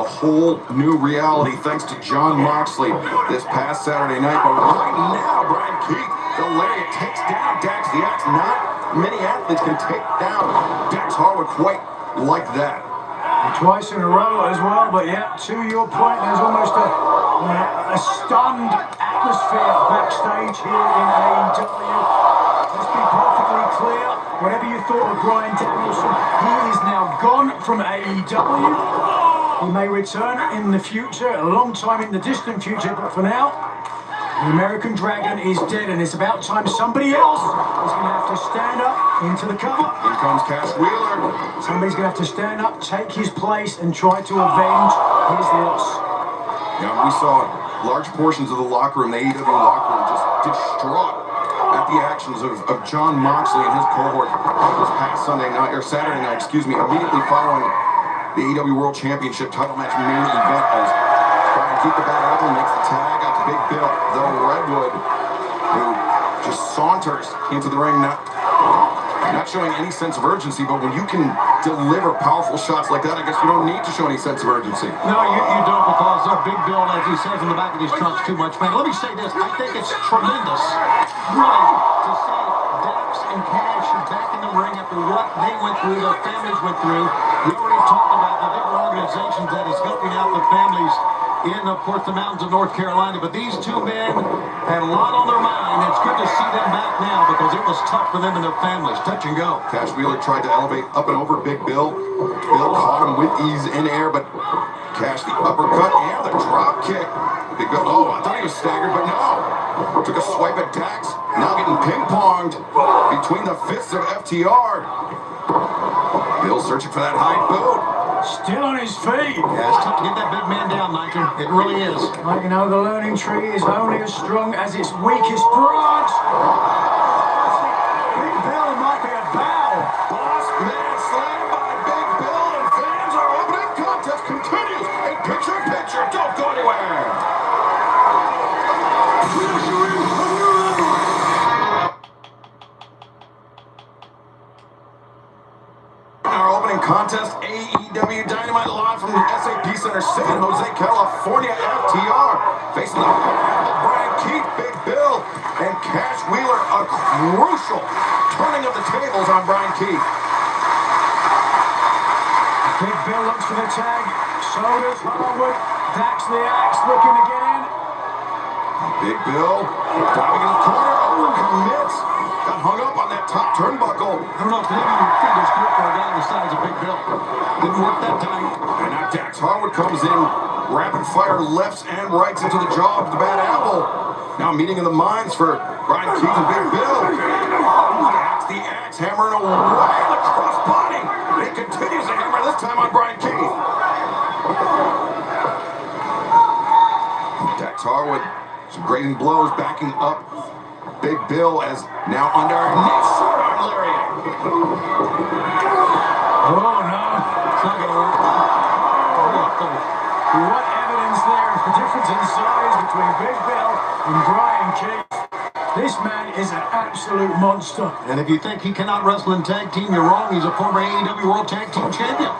a whole new reality thanks to Jon Moxley this past Saturday night. But right now, Bryan Keith, the lariat takes down Dax the Axe. Not many athletes can take down Dax Harwood quite like that. Twice in a row as well, but yeah, to your point, there's almost a stunned atmosphere backstage here in AEW. Let's be perfectly clear, whatever you thought of Bryan Danielson, he is now gone from AEW. He may return in the future, a long time in the distant future, but for now, the American Dragon is dead, and it's about time somebody else is going to have to stand up into the cover. Here comes Cash Wheeler. Somebody's going to have to stand up, take his place, and try to avenge his loss. Yeah, we saw large portions of the locker room, the AEW locker room, just distraught at the actions of Jon Moxley and his cohort this past Saturday night, immediately following the AEW World Championship title match main event as Bryan Keith, the Bad Apple, makes the tag out to Big Bill, the Redwood, who just saunters into the ring, not showing any sense of urgency, but when you can deliver powerful shots like that, I guess you don't need to show any sense of urgency. No, you don't, because Big Bill, as he says in the back of his trunk's too much pain. Let me say this, I think it's tremendous, really, to see Dax and Cash back in the ring after what they went through, their families went through. We already talked about the different organizations that is helping out the families in, of course, the mountains of North Carolina. But these two men had a lot on their mind. It's good to see them back now because it was tough for them and their families. Touch and go. Cash Wheeler tried to elevate up and over Big Bill. Bill caught him with ease in air, but Cash the uppercut and the drop kick. Big Bill, I thought he was staggered, but no. Took a swipe at Dax, now getting ping-ponged between the fists of FTR. Bill searching for that high boot. Still on his feet. Yeah, it's tough to get that big man down, Nitro. It really is. Like, you know, the learning tree is only as strong as its weakest branch. Big Bill might be a bow. Boss man slammed by Big Bill, and fans are opening. Contest continues. A picture. Don't go anywhere. Our opening contest, AEW Dynamite, live from the SAP Center, San Jose, California. FTR facing the Bryan Keith, Big Bill, and Cash Wheeler. A crucial turning of the tables on Bryan Keith. Big Bill looks for the tag. Shoulders Harwood. Dax the Axe looking to get in. Big Bill diving in the corner. Commits. Got hung up on that top turnbuckle. I don't know if maybe your fingers grip for a guy the size of Big Bill. Didn't work that time. And now Dax Harwood comes in, rapid fire lefts and rights into the jaw of the Bad Apple. Now meeting in the minds for Bryan Keith and Big Bill. Dax the Axe hammering away the crossbody. And he continues to hammer, this time on Bryan Keith. Dax Harwood, some grazing blows, backing up Big Bill as now under next short arm lariat. Oh no, It's not going to work. what evidence there of the difference in size between Big Bill and Bryan Keith. This man is an absolute monster. And if you think he cannot wrestle in tag team, you're wrong. He's a former AEW World Tag Team Champion.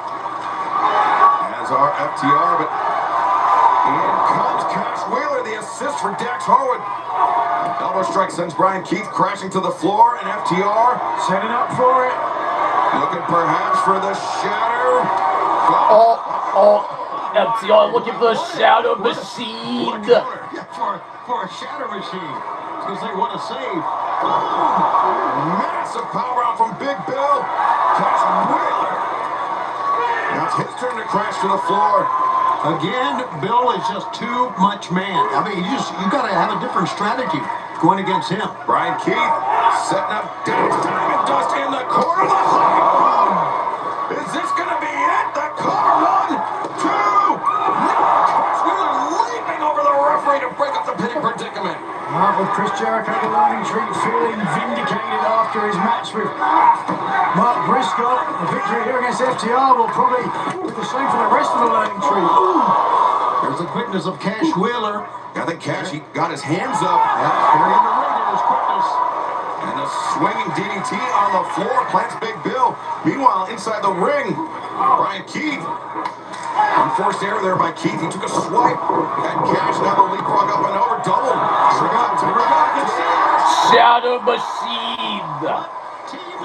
As our FTR, but in comes Cash Wheeler, the assist for Dax Harwood. Elbow strike sends Bryan Keith crashing to the floor, and FTR Setting up for it. looking perhaps for the shatter. FTR looking for the shadow machine. What a counter. Yeah, for a shatter machine. Because they want to save. Massive power out from Big Bill. Cash Wheeler. Now it's his turn to crash to the floor. Again, Bill is just too much man. I mean, you got to have a different strategy going against him. Bryan Keith setting up Dax Diamond Dust in the corner. The high bomb. Is this going to be it? The cover. 1, 2. Cash Wheeler leaping over the referee to break up the pinning predicament. With Chris Jericho, the learning tree, feeling vindicated after his match with Mark Briscoe. The victory here against FTR will probably be the same for the rest of the learning tree. There's the quickness of Cash Wheeler. I think Cash, he got his hands up. Very underrated, his quickness. And a swinging DDT on the floor plants Big Bill. Meanwhile, inside the ring, Brian Keith. Unforced error there by Keith. He took a swipe. And Cash now the leapfrog up and over. Double. Shadow Machine. Team